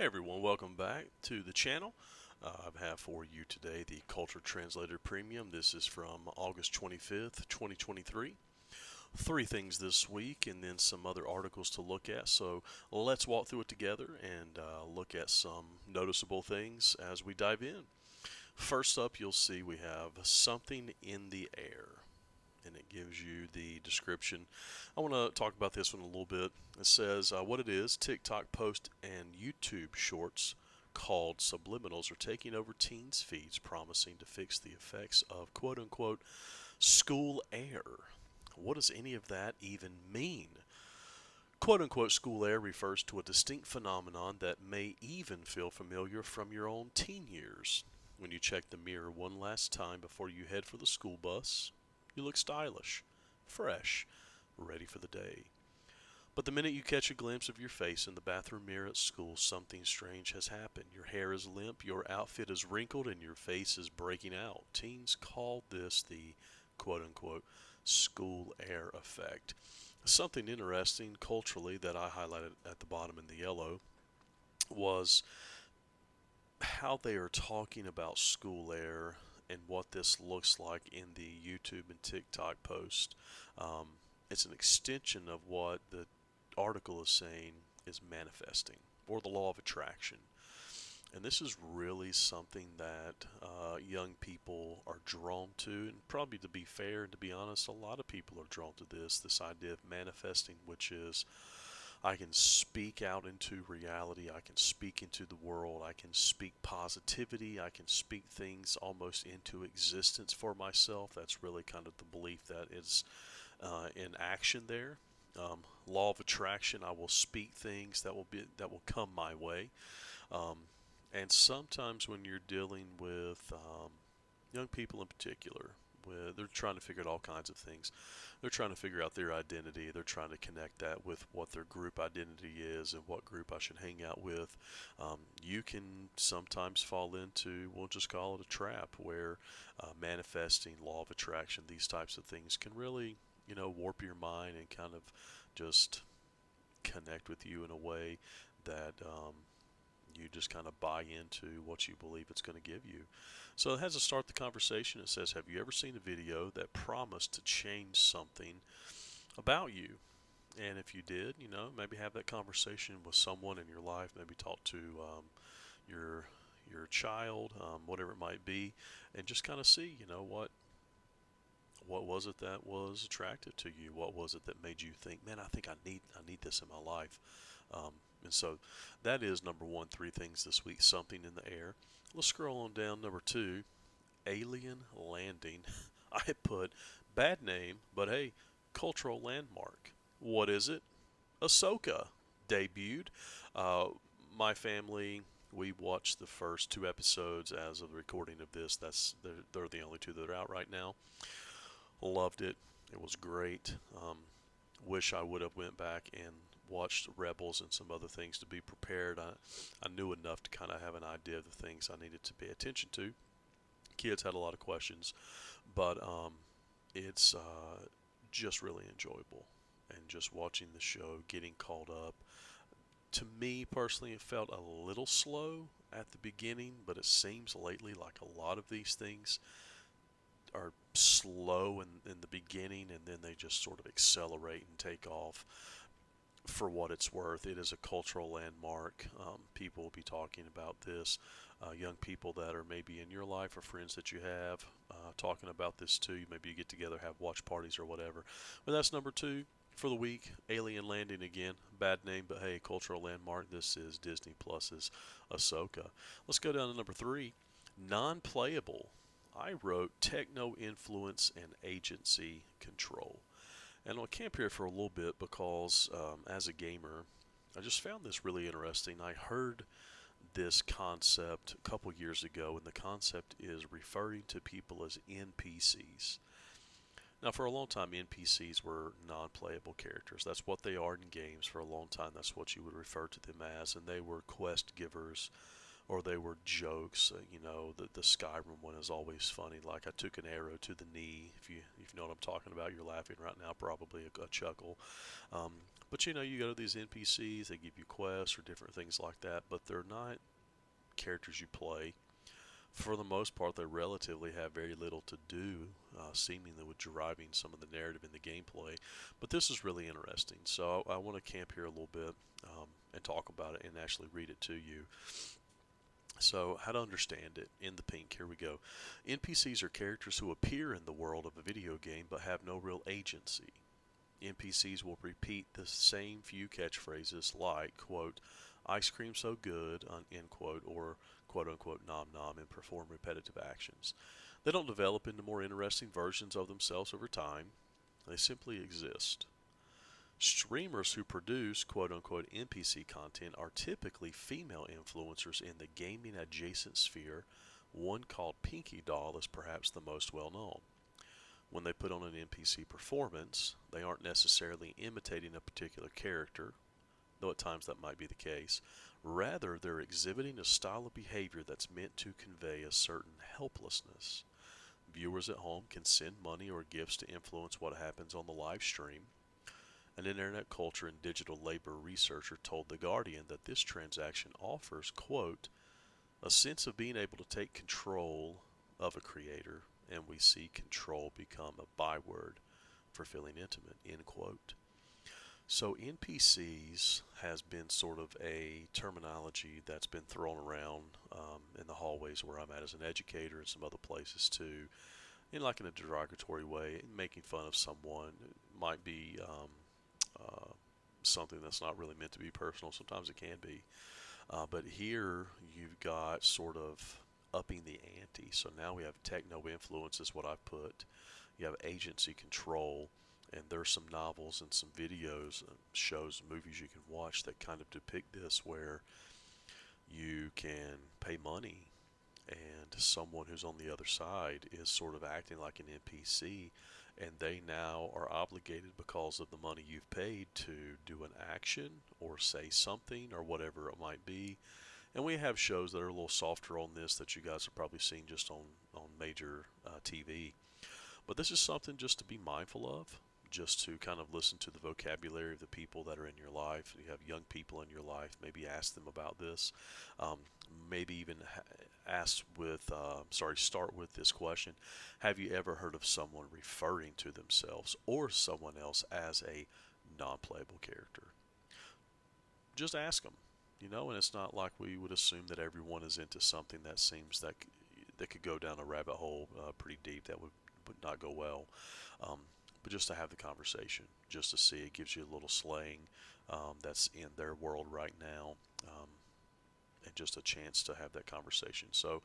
Hey everyone, welcome back to the channel. I have for you today the Culture Translator Premium. This is from August 25th, 2023. Three things this week and then some other articles to look at. So let's walk through it together and look at some noticeable things as we dive in. First up, you'll see we have something in the air, and it gives you the description. I want to talk about this one a little bit. It says what it is: TikTok posts and YouTube shorts called subliminals are taking over teens' feeds, promising to fix the effects of quote unquote school air. What does any of that even mean? Quote unquote school air refers to a distinct phenomenon that may even feel familiar from your own teen years. When you check the mirror one last time before you head for the school bus, you look stylish, fresh, ready for the day. But the minute you catch a glimpse of your face in the bathroom mirror at school, something strange has happened. Your hair is limp, your outfit is wrinkled, and your face is breaking out. Teens call this the quote unquote school air effect. Something interesting culturally that I highlighted at the bottom in the yellow was how they are talking about school air and what this looks like in the YouTube and TikTok post. Um, it's an extension of what the article is saying is manifesting, or the law of attraction. And this is really something that young people are drawn to. And probably, to be fair and to be honest, a lot of people are drawn to this idea of manifesting, which is I can speak out into reality. I can speak into the world. I can speak positivity. I can speak things almost into existence for myself. That's really kind of the belief that is in action there. Law of attraction. I will speak things that will come my way. Um, and sometimes when you're dealing with young people in particular, they're trying to figure out all kinds of things. They're trying to figure out their identity. They're trying to connect that with what their group identity is and what group I should hang out with. You can sometimes fall into, we'll just call it a trap, where manifesting, law of attraction, these types of things can really, warp your mind and kind of just connect with you in a way that you just kind of buy into what you believe it's going to give you. So it has to start the conversation. It says, have you ever seen a video that promised to change something about you? And if you did, maybe have that conversation with someone in your life. Maybe talk to your your child, whatever it might be, and just kind of see, what was it that was attractive to you? What was it that made you think, man, I need this in my life? And so that is number one, three things this week, something in the air. Let's scroll on down. Number two, alien landing. I put bad name, but hey, cultural landmark. What is it? Ahsoka debuted. Uh, my family, we watched the first two episodes as of the recording of this. They're the only two that are out right now. Loved it. It was great. Wish I would have went back and watched Rebels and some other things to be prepared. I knew enough to kind of have an idea of the things I needed to pay attention to. Kids had a lot of questions, but it's just really enjoyable. And just watching the show, getting caught up. To me personally, it felt a little slow at the beginning, but it seems lately like a lot of these things are slow in the beginning, and then they just sort of accelerate and take off. For what it's worth, it is a cultural landmark. People will be talking about this. Young people that are maybe in your life or friends that you have talking about this too. Maybe you get together, have watch parties or whatever. But that's number two for the week. Alien Landing again. Bad name, but hey, cultural landmark. This is Disney Plus's Ahsoka. Let's go down to number three. Non-playable. I wrote techno influence and agency control. And I'll camp here for a little bit because as a gamer, I just found this really interesting. I heard this concept a couple years ago, and the concept is referring to people as NPCs. Now, for a long time, NPCs were non-playable characters. That's what they are in games. For a long time, that's what you would refer to them as, and they were quest givers, or they were jokes. The Skyrim one is always funny. Like, I took an arrow to the knee. If you know what I'm talking about, you're laughing right now, probably a chuckle. Um, But you know, you go to these NPCs, they give you quests or different things like that, but they're not characters you play. For the most part, they relatively have very little to do, seemingly with driving some of the narrative in the gameplay. But this is really interesting, so I want to camp here a little bit and talk about it and actually read it to you. So, how to understand it in the pink, here we go. NPCs are characters who appear in the world of a video game but have no real agency. NPCs will repeat the same few catchphrases like, quote, ice cream so good, end quote, or quote unquote nom nom, and perform repetitive actions. They don't develop into more interesting versions of themselves over time, they simply exist. Streamers who produce quote unquote NPC content are typically female influencers in the gaming adjacent sphere. One called Pinky Doll is perhaps the most well known. When they put on an NPC performance, they aren't necessarily imitating a particular character, though at times that might be the case. Rather, they're exhibiting a style of behavior that's meant to convey a certain helplessness. Viewers at home can send money or gifts to influence what happens on the live stream. An internet culture and digital labor researcher told The Guardian that this transaction offers, quote, a sense of being able to take control of a creator, and we see control become a byword for feeling intimate, end quote. So NPCs has been sort of a terminology that's been thrown around in the hallways where I'm at as an educator and some other places too, in like in a derogatory way, making fun of someone. It might be uh, something that's not really meant to be personal. Sometimes it can be. But here you've got sort of upping the ante. So now we have techno influence is what I've put. You have agency control, and there's some novels and some videos, shows, movies you can watch that kind of depict this, where you can pay money and someone who's on the other side is sort of acting like an NPC, and they now are obligated because of the money you've paid to do an action or say something or whatever it might be. And we have shows that are a little softer on this that you guys have probably seen just on major TV. But this is something just to be mindful of, just to kind of listen to the vocabulary of the people that are in your life. You have young people in your life, maybe ask them about this. Um, maybe even ask with, start with this question. Have you ever heard of someone referring to themselves or someone else as a non-playable character? Just ask them, you know, and it's not like we would assume that everyone is into something that seems that could go down a rabbit hole pretty deep that would not go well. Um, but just to have the conversation, just to see, it gives you a little slang that's in their world right now, and just a chance to have that conversation. So,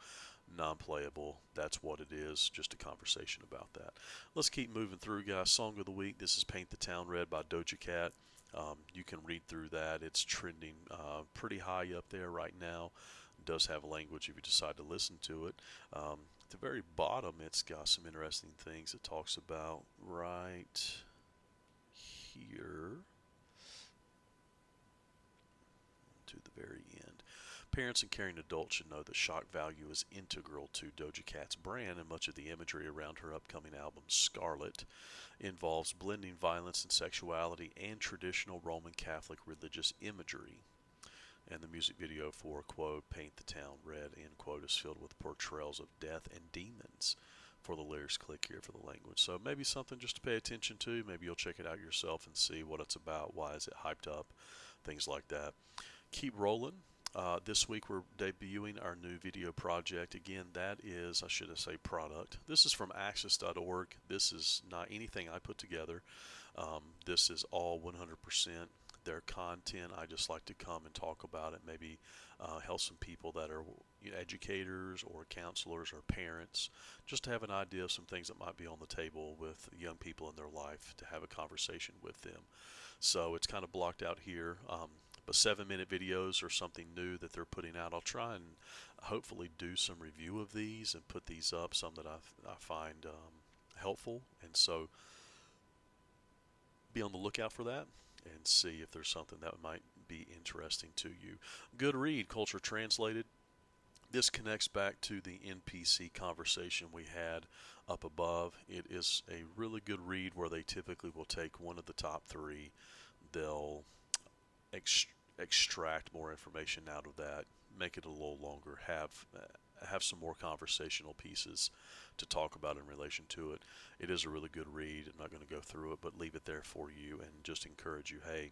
non-playable, that's what it is, just a conversation about that. Let's keep moving through, guys. Song of the week, this is Paint the Town Red by Doja Cat. You can read through that. It's trending pretty high up there right now. It does have language if you decide to listen to it. At the very bottom, it's got some interesting things it talks about right here to the very end. Parents and caring adults should know that shock value is integral to Doja Cat's brand, and much of the imagery around her upcoming album, Scarlet, involves blending violence and sexuality and traditional Roman Catholic religious imagery. And the music video for, quote, Paint the Town Red, end quote, is filled with portrayals of death and demons. For the lyrics, click here for the language. So maybe something just to pay attention to. Maybe you'll check it out yourself and see what it's about. Why is it hyped up? Things like that. Keep rolling. This week we're debuting our new video project. Again, that is, I should say product. This is from Axis.org. This is not anything I put together. This is all 100% their content. I just like to come and talk about it, maybe help some people that are educators or counselors or parents, just to have an idea of some things that might be on the table with young people in their life, to have a conversation with them. So it's kind of blocked out here. But 7-minute videos are something new that they're putting out. I'll try and hopefully do some review of these and put these up, some that I find helpful. And so be on the lookout for that and see if there's something that might be interesting to you. Good read, Culture Translated. This connects back to the NPC conversation we had up above. It is a really good read where they typically will take one of the top three, they'll ex- extract more information out of that, make it a little longer, have some more conversational pieces to talk about in relation to it. It is a really good read. I'm not going to go through it, but leave it there for you and just encourage you, hey,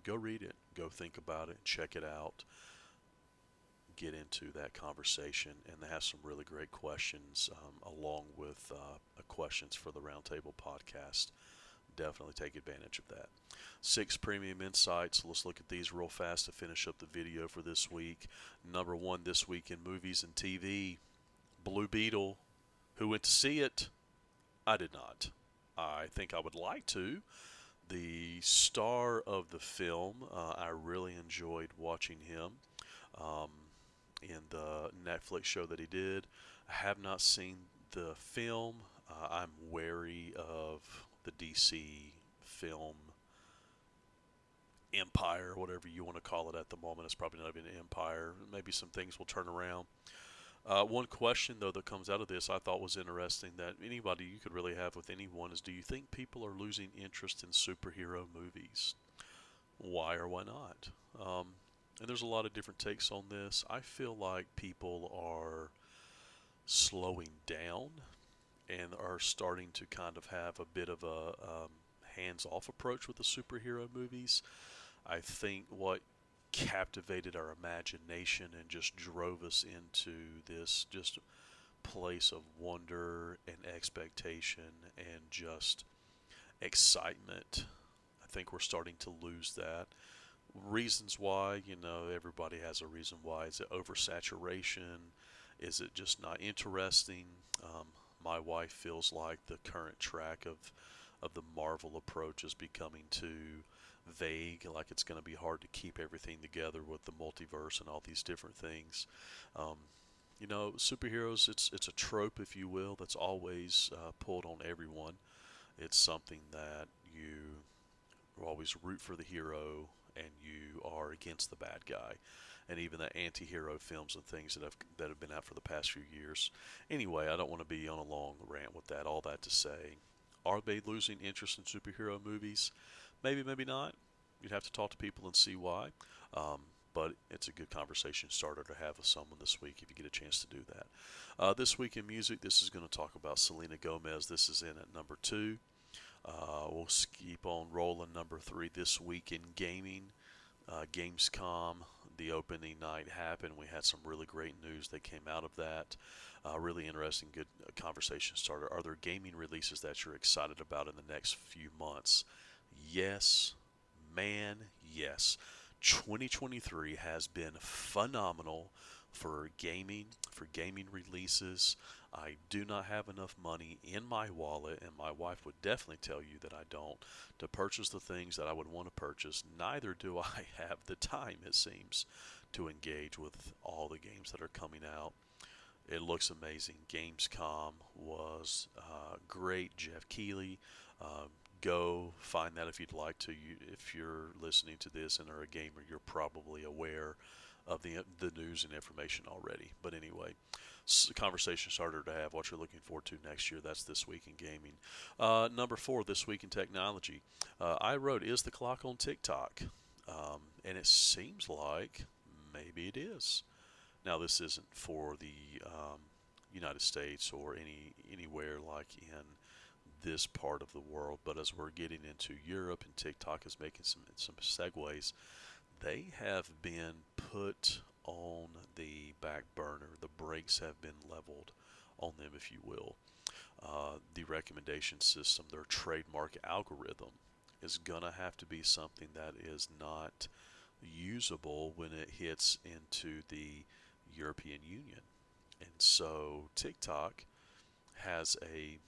go read it, go think about it, check it out, get into that conversation, and they have some really great questions along with questions for the Roundtable podcast. Definitely take advantage of that. 6 premium insights. Let's look at these real fast to finish up the video for this week. Number 1 this week in movies and TV, Blue Beetle. Who went to see it? I did not. I think I would like to. The star of the film, I really enjoyed watching him um, in the Netflix show that he did. I have not seen the film. I'm wary of the DC film empire, whatever you want to call it at the moment. It's probably not even an empire. Maybe some things will turn around. One question, though, that comes out of this I thought was interesting that anybody you could really have with anyone is, do you think people are losing interest in superhero movies? Why or why not? And there's a lot of different takes on this. I feel like people are slowing down and are starting to kind of have a bit of a hands-off approach with the superhero movies. I think what captivated our imagination and just drove us into this just place of wonder and expectation and just excitement. I think we're starting to lose that. Reasons why, everybody has a reason why. Is it oversaturation? Is it just not interesting? My wife feels like the current track of the Marvel approach is becoming too vague, like it's going to be hard to keep everything together with the multiverse and all these different things. Um, Superheroes, it's a trope, if you will, that's always pulled on everyone. It's something that you always root for the hero and you are against the bad guy. And even the anti-hero films and things that have been out for the past few years. Anyway, I don't want to be on a long rant with that. All that to say, are they losing interest in superhero movies? Maybe, maybe not. You'd have to talk to people and see why. Um, but it's a good conversation starter to have with someone this week if you get a chance to do that. This week in music, this is going to talk about Selena Gomez. This is in at number 2. We'll keep on rolling. Number 3 this week in gaming. Gamescom, the opening night happened. We had some really great news that came out of that. Really interesting, good conversation starter. Are there gaming releases that you're excited about in the next few months? Yes, man, yes. 2023 has been phenomenal for gaming releases. I do not have enough money in my wallet, and my wife would definitely tell you that I don't, to purchase the things that I would want to purchase. Neither do I have the time, it seems, to engage with all the games that are coming out. It looks amazing. Gamescom was great. Jeff Keighley. Go find that if you'd like to. If you're listening to this and are a gamer, you're probably aware of the news and information already. But anyway, conversation starter to have. What you're looking forward to next year. That's this week in gaming. Number 4 this week in technology. I wrote, is the clock on TikTok? And it seems like maybe it is. Now, this isn't for the United States or anywhere like in this part of the world, but as we're getting into Europe and TikTok is making some segues, they have been put on the back burner. The brakes have been leveled on them, if you will. The recommendation system, their trademark algorithm, is gonna have to be something that is not usable when it hits into the European Union. And so TikTok has a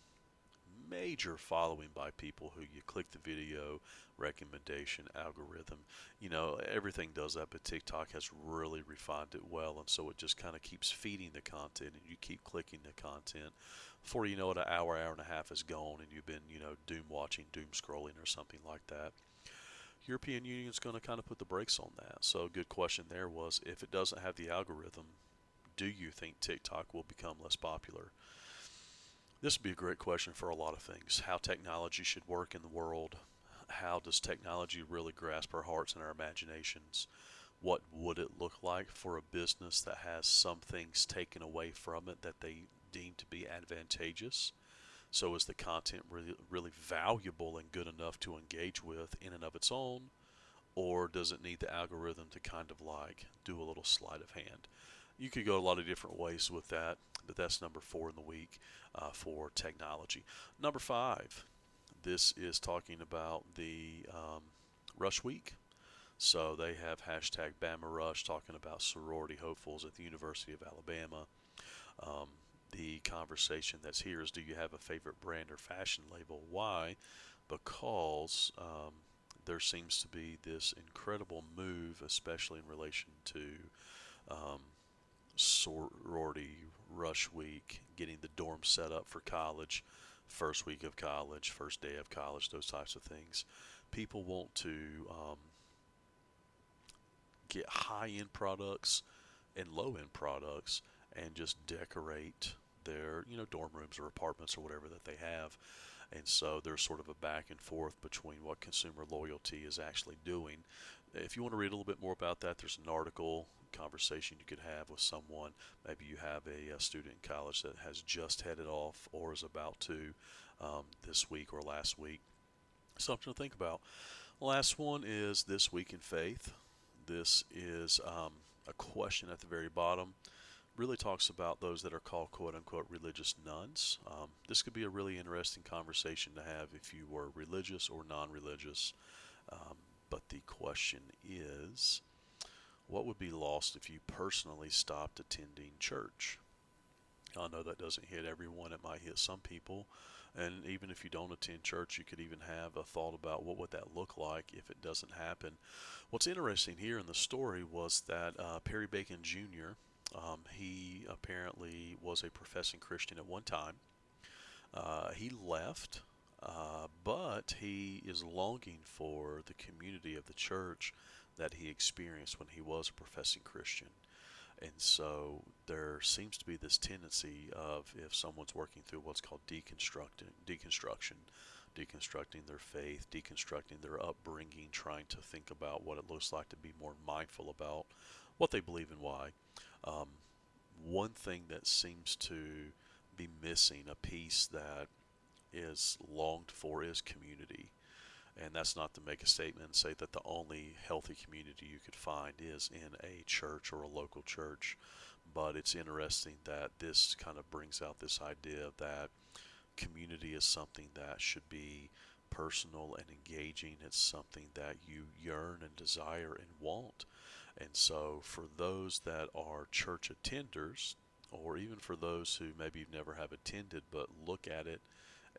major following by people who you click the video recommendation algorithm. Everything does that, but TikTok has really refined it well, and so it just kind of keeps feeding the content, and you keep clicking the content. Before you know it, an hour and a half is gone, and you've been, doom watching, doom scrolling, or something like that. European Union is going to kind of put the brakes on that. So a good question there was, if it doesn't have the algorithm, do you think TikTok will become less popular? This would be a great question for a lot of things. How technology should work in the world, how does technology really grasp our hearts and our imaginations? What would it look like for a business that has some things taken away from it that they deem to be advantageous? So is the content really valuable and good enough to engage with in and of its own? Or does it need the algorithm to kind of like do a little sleight of hand? You could go a lot of different ways with that, but that's number 4 in the week for technology. Number 5, this is talking about the Rush Week. So they have hashtag Bama Rush talking about sorority hopefuls at the University of Alabama. Um, the conversation that's here is, do you have a favorite brand or fashion label? Why? Because there seems to be this incredible move, especially in relation to um, sorority rush week, getting the dorm set up for college, first week of college, first day of college, those types of things. People want to get high-end products and low-end products and just decorate their dorm rooms or apartments or whatever that they have. And so there's sort of a back and forth between what consumer loyalty is actually doing. If you want to read a little bit more about that, there's an article conversation you could have with someone. Maybe you have a student in college that has just headed off or is about to this week or last week. Something to think about. Last one is This Week in Faith. This is a question at the very bottom. Really talks about those that are called quote unquote religious nuns. This could be a really interesting conversation to have if you were religious or non religious. But the question is, what would be lost if you personally stopped attending church? I know that doesn't hit everyone. It might hit some people. And even if you don't attend church, you could even have a thought about what would that look like if it doesn't happen. What's interesting here in the story was that Perry Bacon Jr., he apparently was a professing Christian at one time. He left, but he is longing for the community of the church that he experienced when he was a professing Christian. And so there seems to be this tendency of, if someone's working through what's called deconstructing their faith, deconstructing their upbringing, trying to think about what it looks like to be more mindful about what they believe and why. Um, One thing that seems to be missing, a piece that is longed for, is community. And that's not to make a statement and say that the only healthy community you could find is in a church or a local church. But it's interesting that this kind of brings out this idea that community is something that should be personal and engaging. It's something that you yearn and desire and want. And so for those that are church attenders, or even for those who maybe never have attended but look at it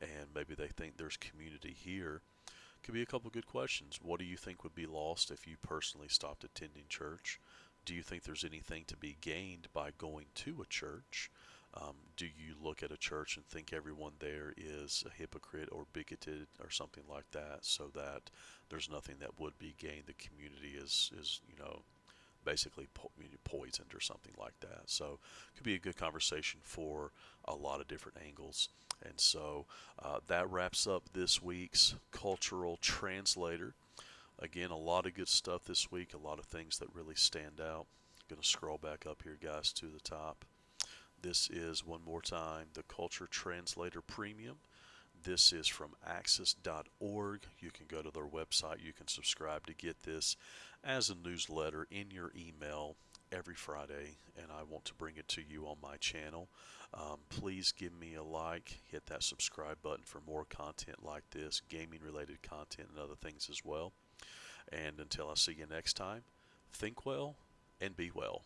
and maybe they think there's community here, could be a couple good questions. What do you think would be lost if you personally stopped attending church? Do you think there's anything to be gained by going to a church? Do you look at a church and think everyone there is a hypocrite or bigoted or something like that, so that there's nothing that would be gained? The community is basically poisoned or something like that. So it could be a good conversation for a lot of different angles. And so that wraps up this week's Cultural Translator. Again, a lot of good stuff this week, a lot of things that really stand out. I'm going to scroll back up here, guys, to the top. This is, one more time, the Culture Translator Premium. This is from axis.org. You can go to their website. You can subscribe to get this as a newsletter in your email every Friday, and I want to bring it to you on my channel. Please give me a like, hit that subscribe button for more content like this, gaming related content and other things as well. And until I see you next time, think well and be well.